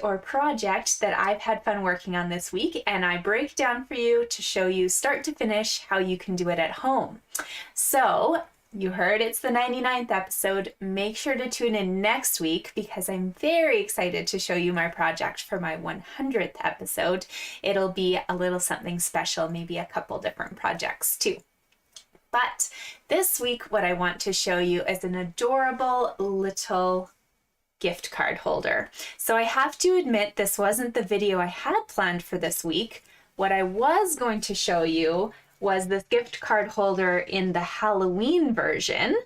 or project that I've had fun working on this week, and I break down for you to show you start to finish how you can do it at home. So you heard it's the 99th episode. Make sure to tune in next week because I'm very excited to show you my project for my 100th episode. It'll be a little something special, maybe a couple different projects too. But this week, what I want to show you is an adorable little gift card holder. So I have to admit, this wasn't the video I had planned for this week. What I was going to show you was this gift card holder in the Halloween version,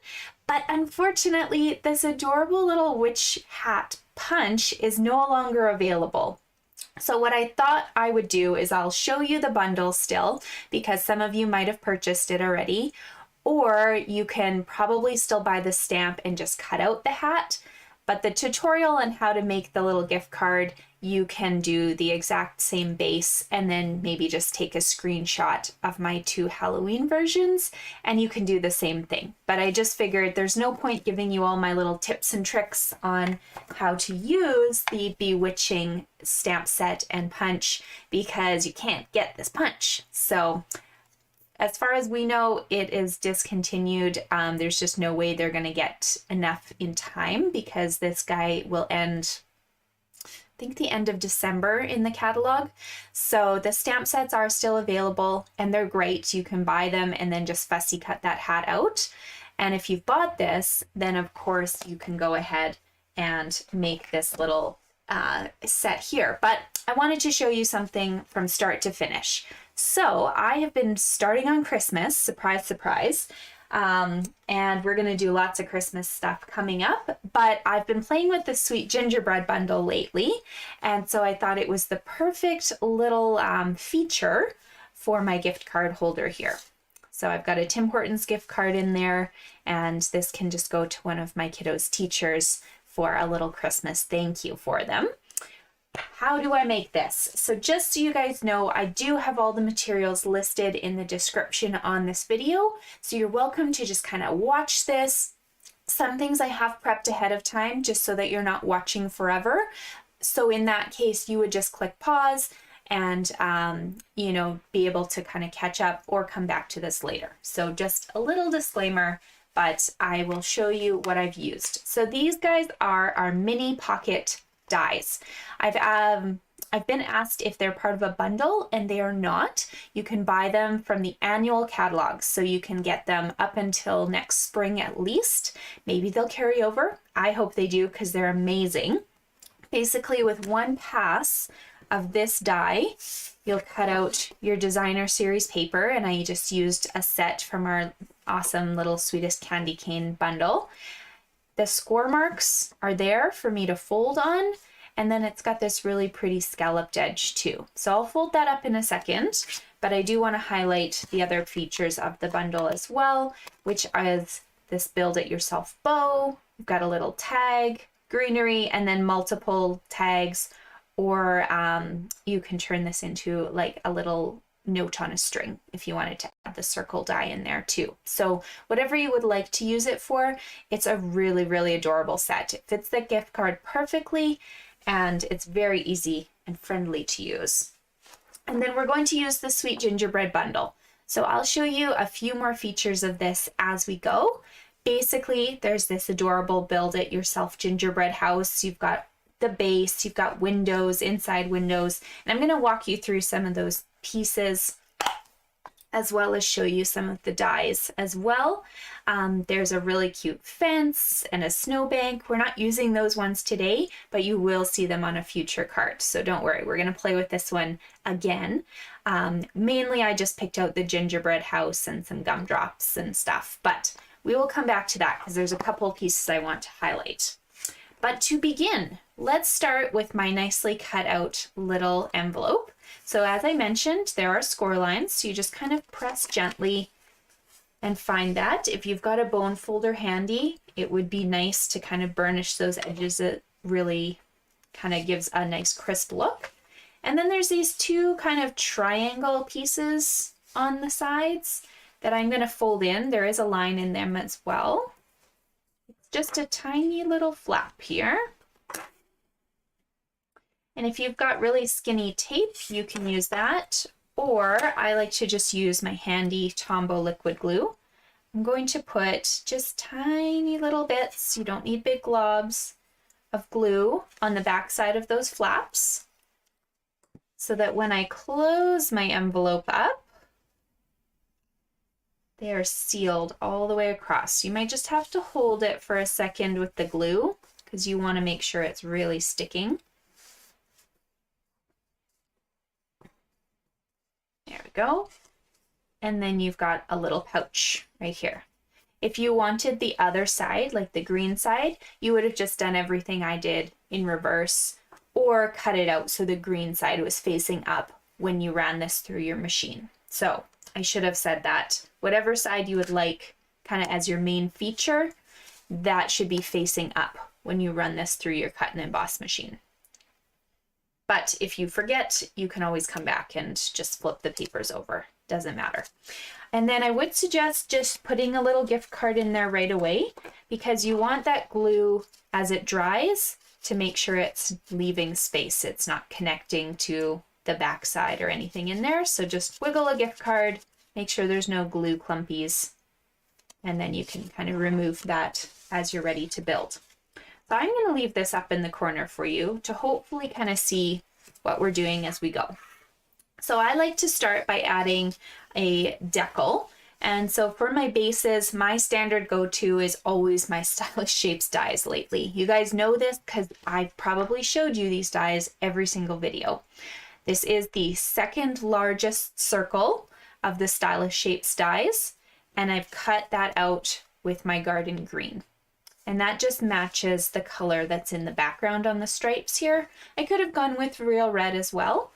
but unfortunately, this adorable little witch hat punch is no longer available. So what I thought I would do is I'll show you the bundle still, because some of you might have purchased it already, or you can probably still buy the stamp and just cut out the hat. But the tutorial on how to make the little gift card, you can do the exact same base and then maybe just take a screenshot of my two Halloween versions and you can do the same thing. But I just figured there's no point giving you all my little tips and tricks on how to use the Bewitching stamp set and punch because you can't get this punch. So as far as we know, it is discontinued. There's just no way they're going to get enough in time because this guy will end, I think, the end of December in the catalog. So the stamp sets are still available and they're great. You can buy them and then just fussy cut that hat out. And if you've bought this, then of course you can go ahead and make this little set here. But I wanted to show you something from start to finish. So I have been starting on Christmas, surprise, surprise, and we're going to do lots of Christmas stuff coming up, but I've been playing with the Sweet Gingerbread bundle lately, and so I thought it was the perfect little feature for my gift card holder here. So I've got a Tim Hortons gift card in there, and this can just go to one of my kiddos' teachers for a little Christmas thank you for them. How do I make this? So just so you guys know, I do have all the materials listed in the description on this video. So you're welcome to just kind of watch this. Some things I have prepped ahead of time just so that you're not watching forever. So in that case, you would just click pause and, you know, be able to kind of catch up or come back to this later. So just a little disclaimer, but I will show you what I've used. So these guys are our mini pocket dies. I've been asked if they're part of a bundle and they are not. You can buy them from the annual catalog, so you can get them up until next spring at least. Maybe they'll carry over. I hope they do because they're amazing. Basically, with one pass of this die, you'll cut out your designer series paper, and I just used a set from our awesome little Sweetest candy cane bundle. The score marks are there for me to fold on, and then it's got this really pretty scalloped edge too. So I'll fold that up in a second, but I do want to highlight the other features of the bundle as well, which is this build it yourself bow. You've got a little tag, greenery, and then multiple tags, or you can turn this into like a little note on a string if you wanted to add the circle die in there too. So whatever you would like to use it for, it's a really, really adorable set. It fits the gift card perfectly and it's very easy and friendly to use. And then we're going to use the Sweet Gingerbread bundle. So I'll show you a few more features of this as we go. Basically, there's this adorable build it yourself gingerbread house. You've got the base, you've got windows, inside windows, and I'm going to walk you through some of those pieces as well as show you some of the dies as well. There's a really cute fence and a snowbank. We're not using those ones today, but you will see them on a future card. So don't worry, we're going to play with this one again. Mainly I just picked out the gingerbread house and some gumdrops and stuff, but we will come back to that because there's a couple pieces I want to highlight. But to begin, let's start with my nicely cut out little envelope. So as I mentioned, there are score lines, so you just kind of press gently and find that. If you've got a bone folder handy, it would be nice to kind of burnish those edges. It really kind of gives a nice crisp look. And then there's these two kind of triangle pieces on the sides that I'm going to fold in. There is a line in them as well. It's just a tiny little flap here. And if you've got really skinny tape, you can use that. Or I like to just use my handy Tombow liquid glue. I'm going to put just tiny little bits, you don't need big globs, of glue on the back side of those flaps so that when I close my envelope up, they are sealed all the way across. You might just have to hold it for a second with the glue because you want to make sure it's really sticking. There we go. And then you've got a little pouch right here. If you wanted the other side, like the green side, you would have just done everything I did in reverse or cut it out so the green side was facing up when you ran this through your machine. So I should have said that. Whatever side you would like kind of as your main feature, that should be facing up when you run this through your cut and emboss machine. But if you forget, you can always come back and just flip the papers over. Doesn't matter. And then I would suggest just putting a little gift card in there right away because you want that glue as it dries to make sure it's leaving space. It's not connecting to the back side or anything in there. So just wiggle a gift card, make sure there's no glue clumpies, and then you can kind of remove that as you're ready to build. So I'm going to leave this up in the corner for you to hopefully kind of see what we're doing as we go. So I like to start by adding a decal. And so for my bases, my standard go-to is always my Stylish Shapes dies lately. You guys know this because I've probably showed you these dies every single video. This is the second largest circle of the Stylish Shapes dies, and I've cut that out with my garden green. And that just matches the color that's in the background on the stripes here. I could have gone with real red as well.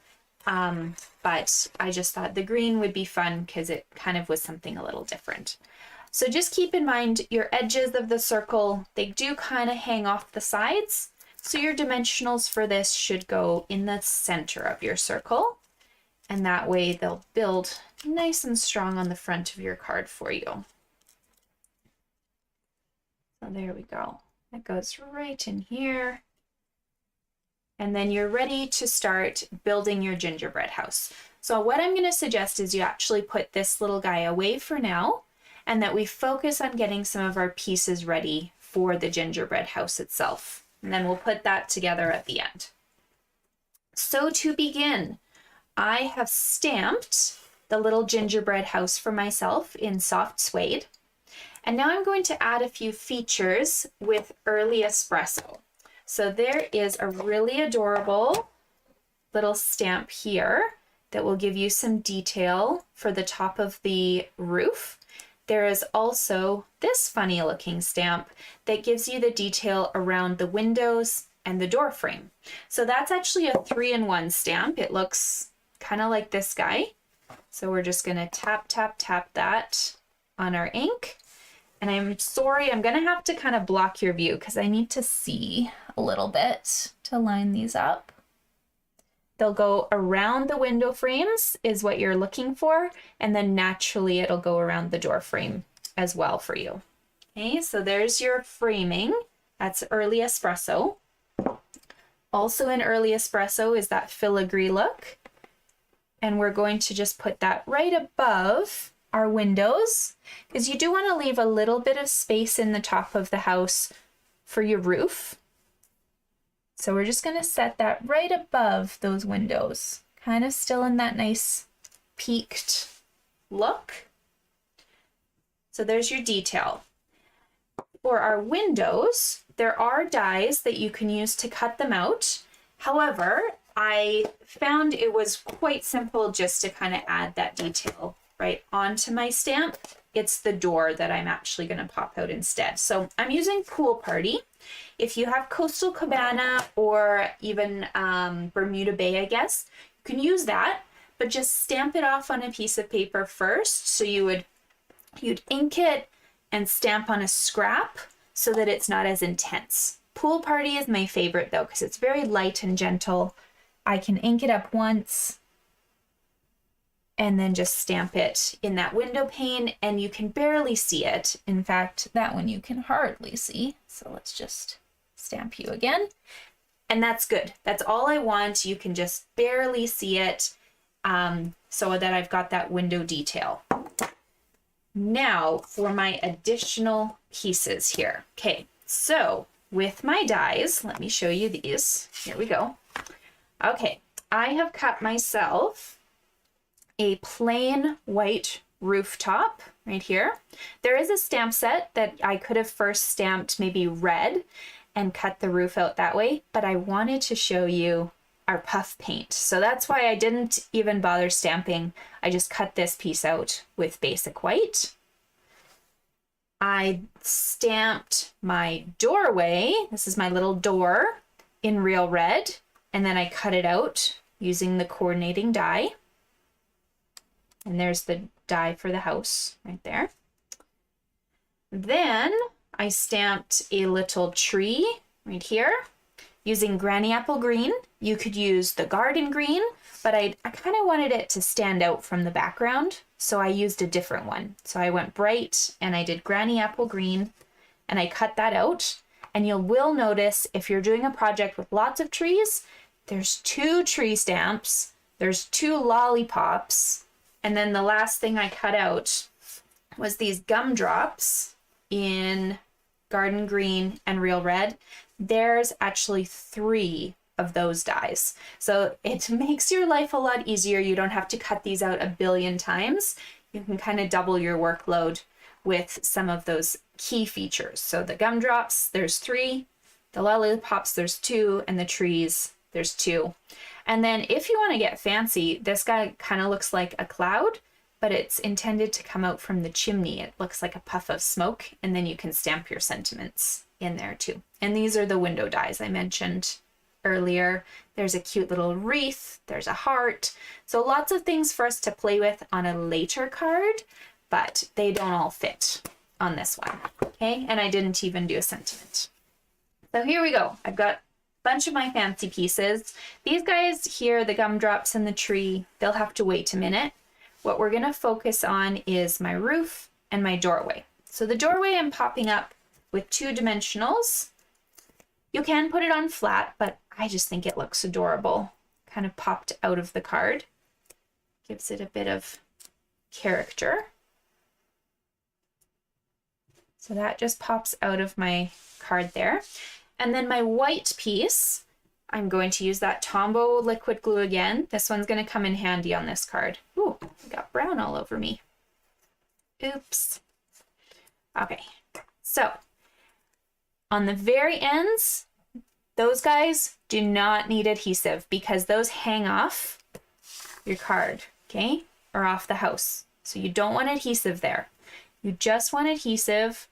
But I just thought the green would be fun because it kind of was something a little different. So just keep in mind your edges of the circle, they do kind of hang off the sides. So your dimensionals for this should go in the center of your circle. And that way they'll build nice and strong on the front of your card for you. So there we go. That goes right in here. And then you're ready to start building your gingerbread house. So what I'm going to suggest is you actually put this little guy away for now, and that we focus on getting some of our pieces ready for the gingerbread house itself. And then we'll put that together at the end. So to begin, I have stamped the little gingerbread house for myself in soft suede. And now I'm going to add a few features with early espresso. So there is a really adorable little stamp here that will give you some detail for the top of the roof. There is also this funny looking stamp that gives you the detail around the windows and the door frame. So that's actually a 3-in-1 stamp. It looks kind of like this guy. So we're just going to tap, tap, tap that on our ink. And I'm sorry, I'm going to have to kind of block your view because I need to see a little bit to line these up. They'll go around the window frames is what you're looking for. And then naturally it'll go around the door frame as well for you. Okay, so there's your framing. That's early espresso. Also in early espresso is that filigree look. And we're going to just put that right above our windows, because you do want to leave a little bit of space in the top of the house for your roof. So we're just going to set that right above those windows, kind of still in that nice peaked look. So there's your detail. For our windows, there are dies that you can use to cut them out. However, I found it was quite simple just to kind of add that detail right onto my stamp. It's the door that I'm actually going to pop out instead. So I'm using Pool Party. If you have Coastal Cabana or even Bermuda Bay, I guess, you can use that, but just stamp it off on a piece of paper first. So you'd ink it and stamp on a scrap so that it's not as intense. Pool Party is my favorite though, because it's very light and gentle. I can ink it up once and then just stamp it in that window pane, and you can barely see it. In fact, that one you can hardly see. So let's just stamp you again. And that's good. That's all I want. You can just barely see it, so that I've got that window detail. Now for my additional pieces here. Okay, so with my dies, let me show you these. Here we go. Okay, I have cut myself a plain white rooftop right here. There is a stamp set that I could have first stamped maybe red and cut the roof out that way, but I wanted to show you our puff paint. So that's why I didn't even bother stamping. I just cut this piece out with basic white. I stamped my doorway. This is my little door in real red. And then I cut it out using the coordinating die. And there's the die for the house right there. Then I stamped a little tree right here using granny apple green. You could use the garden green, but I kind of wanted it to stand out from the background, so I used a different one. So I went bright and I did granny apple green and I cut that out. And you will notice if you're doing a project with lots of trees, there's 2 tree stamps, there's 2 lollipops, and then the last thing I cut out was these gumdrops in garden green and real red. There's actually 3 of those dies. So it makes your life a lot easier. You don't have to cut these out a billion times. You can kind of double your workload with some of those key features. So the gumdrops, there's 3, the lollipops, there's 2, and the trees, there's 2. And then if you want to get fancy, this guy kind of looks like a cloud, but it's intended to come out from the chimney. It looks like a puff of smoke, and then you can stamp your sentiments in there too. And these are the window dies I mentioned earlier. There's a cute little wreath, there's a heart. So lots of things for us to play with on a later card, but they don't all fit on this one, okay? And I didn't even do a sentiment. So here we go. I've got a bunch of my fancy pieces. These guys here, the gumdrops and the tree, they'll have to wait a minute. What we're gonna focus on is my roof and my doorway. So the doorway I'm popping up with 2 dimensionals. You can put it on flat, but I just think it looks adorable. Kind of popped out of the card. Gives it a bit of character. So that just pops out of my card there. And then my white piece, I'm going to use that Tombow liquid glue again. This one's going to come in handy on this card. Ooh, I got brown all over me. Oops. Okay, so on the very ends, those guys do not need adhesive because those hang off your card, okay, or off the house. So you don't want adhesive there. You just want adhesive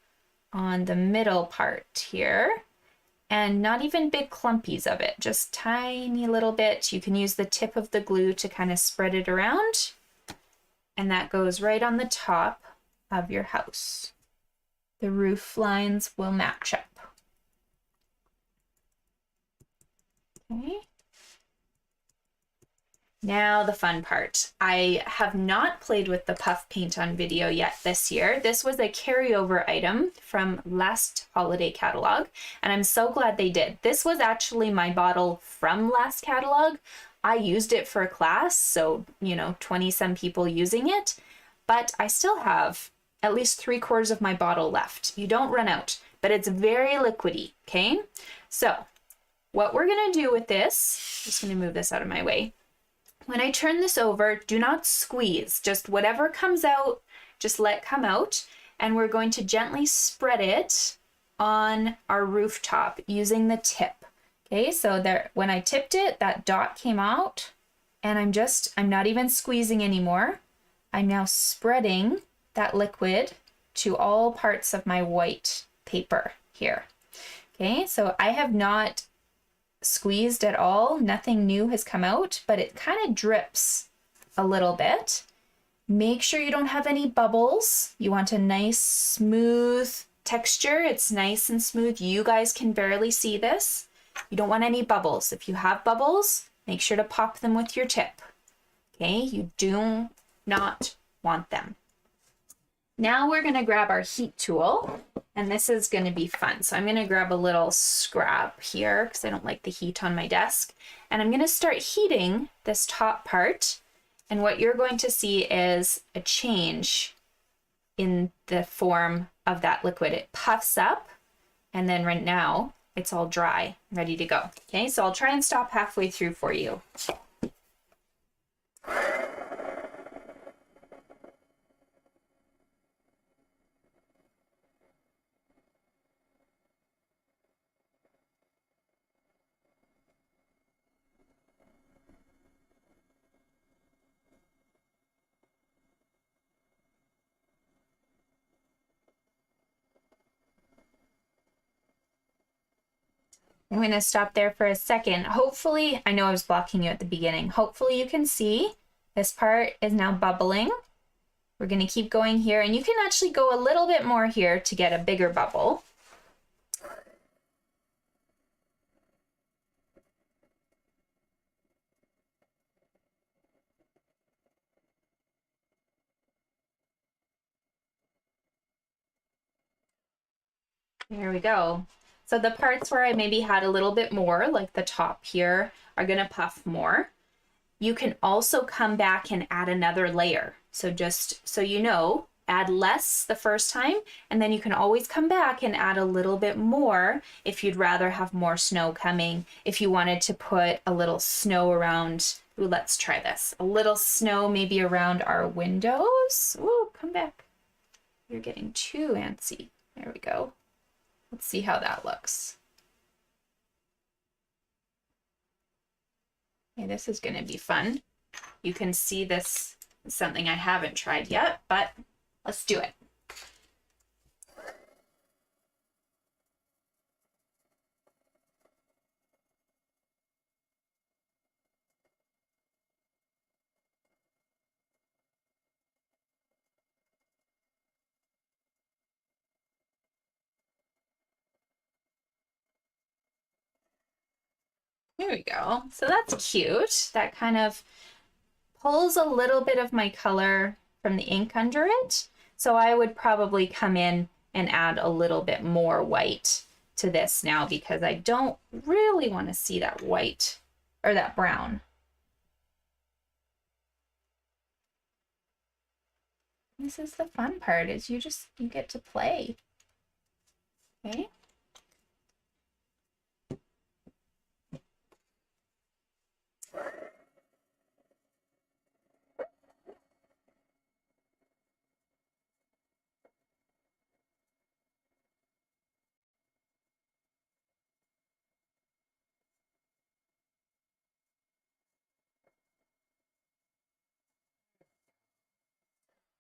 on the middle part here, and not even big clumpies of it, just tiny little bit. You can use the tip of the glue to kind of spread it around, and that goes right on the top of your house. The roof lines will match up. Okay. Now the fun part. I have not played with the puff paint on video yet this year. This was a carryover item from last holiday catalog, and I'm so glad they did. This was actually my bottle from last catalog. I used it for a class, so 20 some people using it, but I still have at least 3/4 of my bottle left. You don't run out, but it's very liquidy, okay? So what we're gonna do with this, just gonna move this out of my way. When I turn this over, do not squeeze, just whatever comes out, just let come out. And we're going to gently spread it on our rooftop using the tip. Okay, so there, when I tipped it, that dot came out, and I'm not even squeezing anymore. I'm now spreading that liquid to all parts of my white paper here. Okay, so I have not squeezed at all. Nothing new has come out, but it kind of drips a little bit. Make sure you don't have any bubbles. You want a nice smooth texture. It's nice and smooth. You guys can barely see this. You don't want any bubbles. If you have bubbles, make sure to pop them with your tip. Okay, you do not want them. Now we're going to grab our heat tool And this is going to be fun. So I'm going to grab a little scrap here because I don't like the heat on my desk. And I'm going to start heating this top part. And what you're going to see is a change in the form of that liquid. It puffs up, and then right now it's all dry, ready to go. Okay, so I'll try and stop halfway through for you. I'm going to stop there for a second. Hopefully, I know I was blocking you at the beginning. Hopefully you can see this part is now bubbling. We're going to keep going here, and you can actually go a little bit more here to get a bigger bubble. There we go. So the parts where I maybe had a little bit more, like the top here, are going to puff more. You can also come back and add another layer. So just so you know, add less the first time, and then you can always come back and add a little bit more if you'd rather have more snow coming. If you wanted to put a little snow around, ooh, let's try this. A little snow maybe around our windows. Ooh, come back. You're getting too antsy. There we go. Let's see how that looks. Okay, this is going to be fun. You can see this is something I haven't tried yet, but let's do it. There we go. So that's cute. That kind of pulls a little bit of my color from the ink under it. So I would probably come in and add a little bit more white to this now because I don't really want to see that white or that brown. This is the fun part, is you get to play. Okay.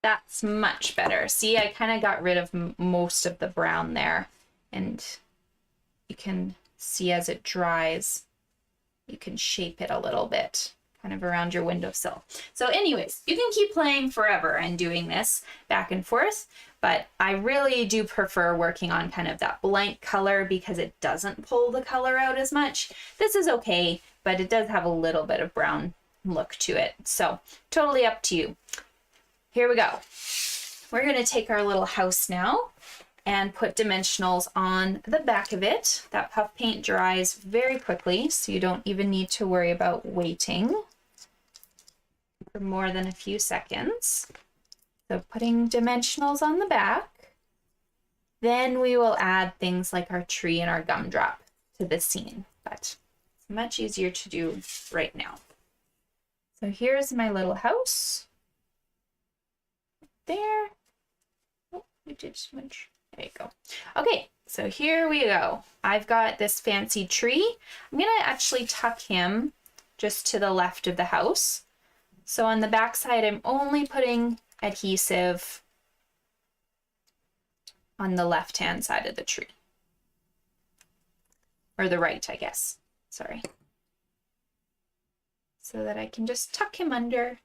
That's much better. See, I kind of got rid of most of the brown there, and you can see as it dries, you can shape it a little bit, kind of around your windowsill. So anyways, you can keep playing forever and doing this back and forth, but I really do prefer working on kind of that blank color because it doesn't pull the color out as much. This is okay, but it does have a little bit of brown look to it. So totally up to you. Here we go. We're going to take our little house now and put dimensionals on the back of it. That puff paint dries very quickly, so you don't even need to worry about waiting for more than a few seconds. So putting dimensionals on the back, then we will add things like our tree and our gumdrop to the scene, but it's much easier to do right now. So here's my little house. There. Oh, we did smudge. There you go. Okay, so here we go. I've got this fancy tree. I'm going to actually tuck him just to the left of the house. So on the back side, I'm only putting adhesive on the left-hand side of the tree. Or the right, I guess. Sorry. So that I can just tuck him under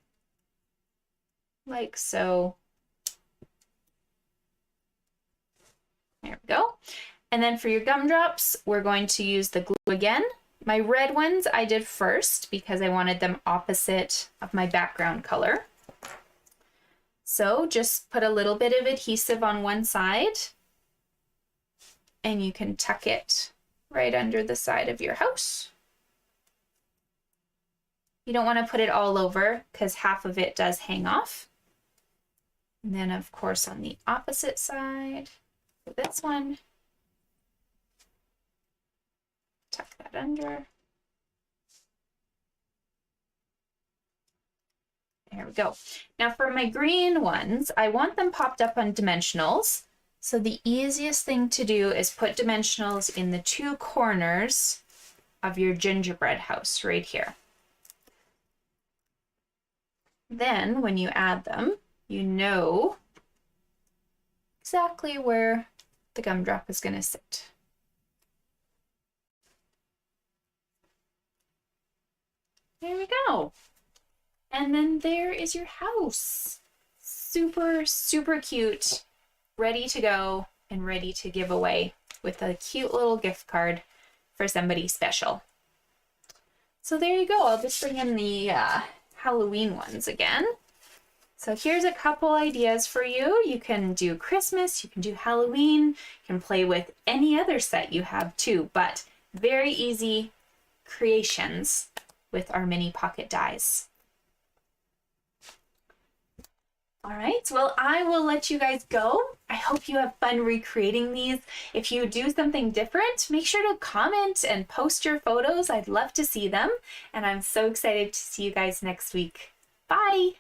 like so. There we go. And then for your gumdrops, we're going to use the glue again. My red ones I did first because I wanted them opposite of my background color. So just put a little bit of adhesive on one side and you can tuck it right under the side of your house. You don't want to put it all over because half of it does hang off. And then of course on the opposite side for this one, tuck that under. There we go. Now for my green ones, I want them popped up on dimensionals. So the easiest thing to do is put dimensionals in the two corners of your gingerbread house right here. Then when you add them, you know exactly where the gumdrop is going to sit. There we go. And then there is your house. Super, super cute, ready to go and ready to give away with a cute little gift card for somebody special. So there you go. I'll just bring in the Halloween ones again. So here's a couple ideas for you. You can do Christmas, you can do Halloween, you can play with any other set you have too, but very easy creations with our mini pocket dies. All right, well, I will let you guys go. I hope you have fun recreating these. If you do something different, make sure to comment and post your photos. I'd love to see them. And I'm so excited to see you guys next week. Bye.